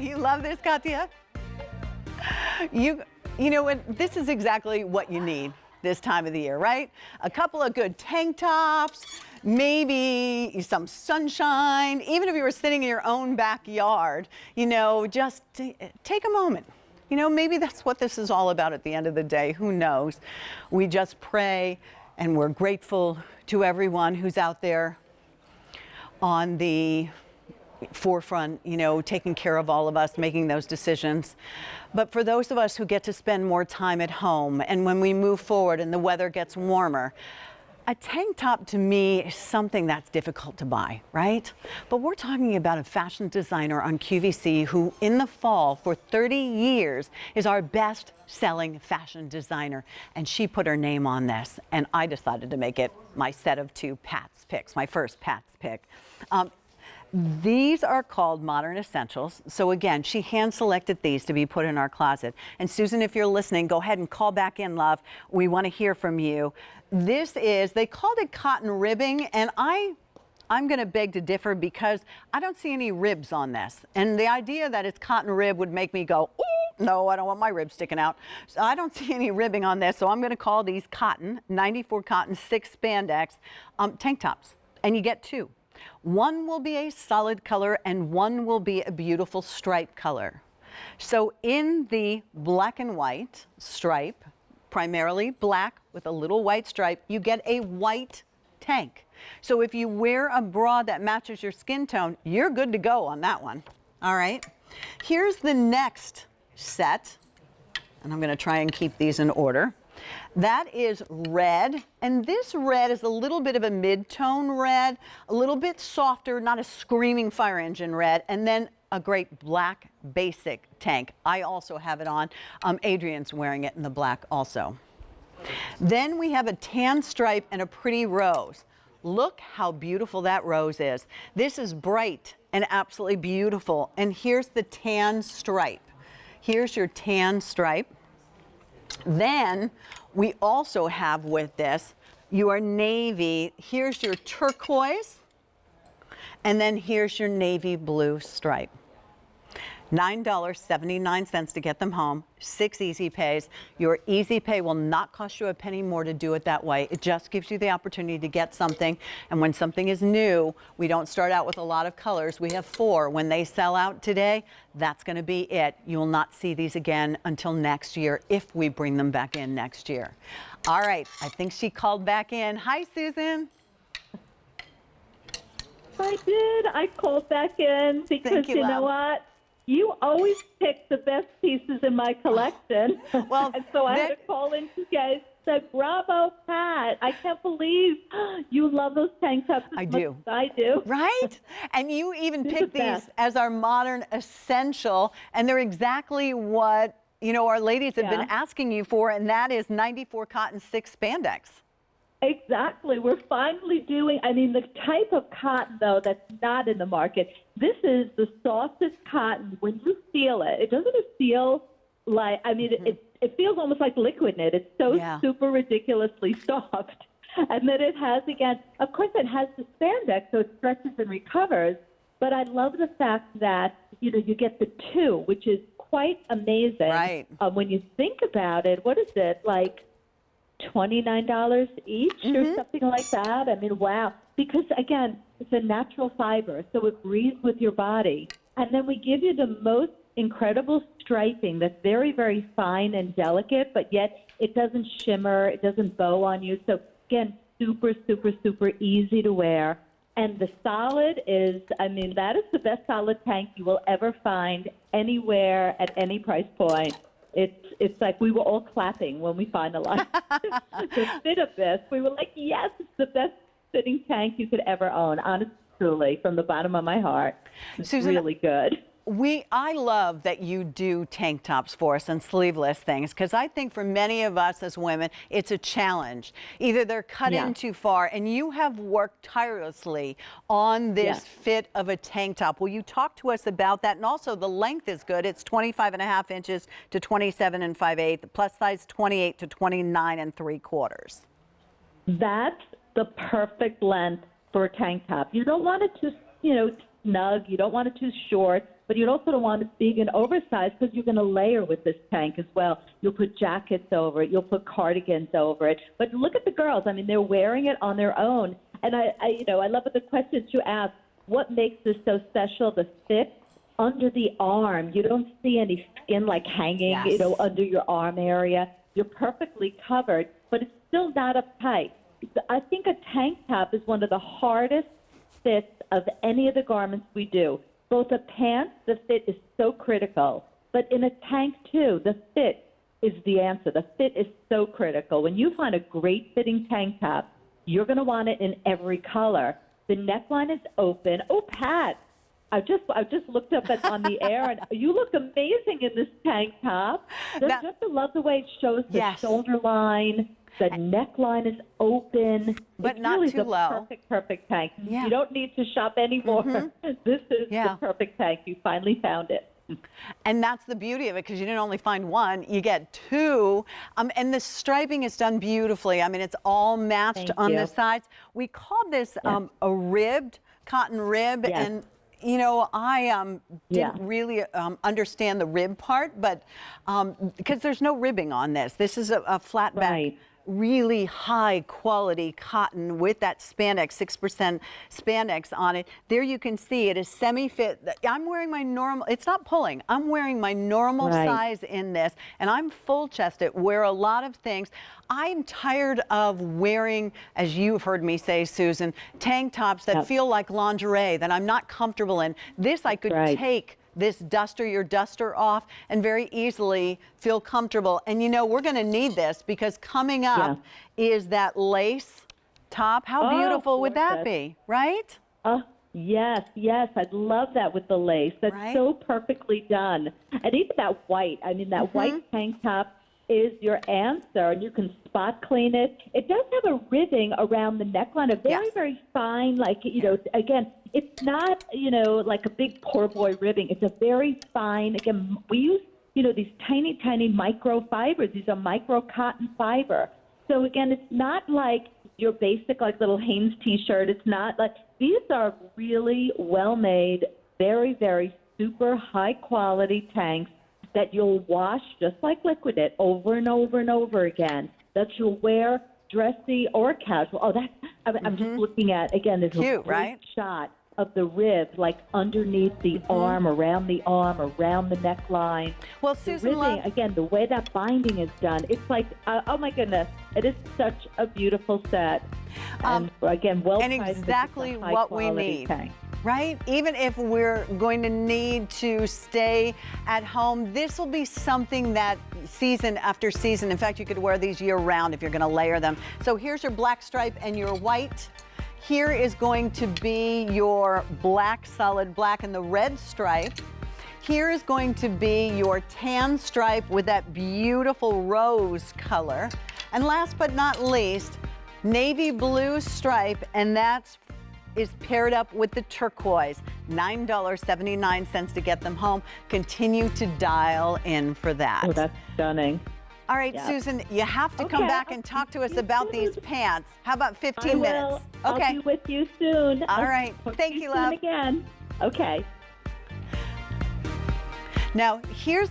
You love this, Katya? You know what? This is exactly what you need this time of the year, right? A couple of good tank tops, maybe some sunshine. Even if you were sitting in your own backyard, just take a moment. Maybe that's what this is all about at the end of the day. Who knows? We just pray and we're grateful to everyone who's out there on the forefront, taking care of all of us, making those decisions. But for those of us who get to spend more time at home, and when we move forward and the weather gets warmer, a tank top to me is something that's difficult to buy, right? But we're talking about a fashion designer on QVC who in the fall for 30 years is our best selling fashion designer. And she put her name on this, and I decided to make it my set of 2 Pat's picks, my first Pat's pick. These are called Modern Essentials. So again, she hand selected these to be put in our closet. And Susan, if you're listening, go ahead and call back in, love. We want to hear from you. They called it cotton ribbing, and I'm going to beg to differ because I don't see any ribs on this. And the idea that it's cotton rib would make me go, ooh, no, I don't want my ribs sticking out. So I don't see any ribbing on this. So I'm going to call these cotton, 94 cotton, 6 spandex tank tops. And you get 2. One will be a solid color and one will be a beautiful stripe color. So in the black and white stripe, primarily black with a little white stripe, you get a white tank. So if you wear a bra that matches your skin tone, you're good to go on that one. All right. Here's the next set, and I'm going to try and keep these in order. That is red, and this red is a little bit of a mid-tone red, a little bit softer, not a screaming fire engine red, and then a great black basic tank. I also have it on. Adrian's wearing it in the black also. Then we have a tan stripe and a pretty rose. Look how beautiful that rose is. This is bright and absolutely beautiful. And here's the tan stripe. Here's your tan stripe. Then we also have with this your navy. Here's your turquoise. And then here's your navy blue stripe. $9.79 to get them home, 6 easy pays. Your easy pay will not cost you a penny more to do it that way. It just gives you the opportunity to get something. And when something is new, we don't start out with a lot of colors. We have 4. When they sell out today, that's going to be it. You will not see these again until next year if we bring them back in next year. All right, I think she called back in. Hi, Susan. I did. I called back in because you know what? You always pick the best pieces in my collection. Well, and so I had to call in to you guys. Said, bravo, Pat. I can't believe you love those tank tops as much as I do. Right? And you even picked these as our modern essential, and they're exactly what, our ladies have been asking you for, and that is 94 cotton 6 spandex. Exactly. We're finally doing, the type of cotton, though, that's not in the market. This is the softest cotton. When you feel it, it doesn't feel like, it feels almost like liquid knit. It's so super ridiculously soft. And then it has, again, of course, it has the spandex, so it stretches and recovers. But I love the fact that, you get the 2, which is quite amazing. Right. When you think about it, what is it, like $29 each or something like that? Wow. Because, again, it's a natural fiber, so it breathes with your body. And then we give you the most incredible striping that's very, very fine and delicate, but yet it doesn't shimmer, it doesn't bow on you. So, again, super, super, super easy to wear. And the solid is, that is the best solid tank you will ever find anywhere at any price point. It's like we were all clapping when we finalized the fit of this. We were like, yes, it's the best fitting tank you could ever own, honestly, truly, from the bottom of my heart. It's Susan, really good. I love that you do tank tops for us and sleeveless things, because I think for many of us as women, it's a challenge. Either they're cut in too far, and you have worked tirelessly on this fit of a tank top. Will you talk to us about that? And also the length is good. It's 25.5 inches to 27 5/8, plus size 28 to 29 3/4. That's the perfect length for a tank top. You don't want it to snug. You don't want it too short, but you also don't want it big and oversized because you're going to layer with this tank as well. You'll put jackets over it. You'll put cardigans over it. But look at the girls. I mean, they're wearing it on their own. And I love the questions you ask. What makes this so special? The fit under the arm. You don't see any skin like hanging, Yes. under your arm area. You're perfectly covered, but it's still not uptight. I think a tank top is one of the hardest fits of any of the garments we do. Both a pants, the fit is so critical, but in a tank too, the fit is the answer. The fit is so critical. When you find a great fitting tank top, you're going to want it in every color. The neckline is open. Oh, Pat, I just looked up on the air, and you look amazing in this tank top. I love the way it shows the Yes. shoulder line. The neckline is open. But it's not really too the low. Perfect tank. Yeah. You don't need to shop anymore. This is the perfect tank. You finally found it. And that's the beauty of it, because you didn't only find one, you get two. And the striping is done beautifully. I mean, it's all matched Thank on you. the sides. We call this a ribbed, cotton rib. Yes. And I didn't really understand the rib part, but because there's no ribbing on this. This is a flat back. Right. Really high quality cotton with that spandex, 6% spandex on it. There you can see it is semi-fit. I'm wearing my normal, it's not pulling. I'm wearing my normal size in this, and I'm full chested, wear a lot of things. I'm tired of wearing, as you've heard me say, Susan, tank tops that feel like lingerie that I'm not comfortable in. This I could take this your duster off and very easily feel comfortable. And we're going to need this because coming up is that lace top. How beautiful would that be, right? Yes, I'd love that with the lace. That's so perfectly done. And even that white, that white tank top is your answer, and you can spot clean it. It does have a ribbing around the neckline, a very, very fine, again, it's not, like a big poor boy ribbing. It's a very fine, again, we use, these tiny, tiny micro fibers. These are micro cotton fiber. So again, it's not like your basic, little Hanes t-shirt. It's not like, these are really well-made, very, very super high quality tanks that you'll wash just like Liquid It over and over and over again, that you'll wear dressy or casual. Oh, I'm just looking at, again, this cute, great shot of the rib, underneath the arm, around the neckline. Well, The Susan, ribbing, again, the way that binding is done, it's like, oh my goodness, it is such a beautiful set. And again, well and priced, exactly it's a what we high-quality need. tank. Right? Even if we're going to need to stay at home, this will be something that season after season, in fact, you could wear these year round if you're going to layer them. So here's your black stripe and your white. Here is going to be your black, solid black, and the red stripe. Here is going to be your tan stripe with that beautiful rose color. And last but not least, navy blue stripe, and that's is paired up with the turquoise. $9.79 to get them home. Continue to dial in for that. Oh, that's stunning. All right, Susan, you have to come back and talk to us about these pants. How about 15 minutes? Okay. I'll be with you soon. All right. Thank you, love. Soon again. Okay. Now, here's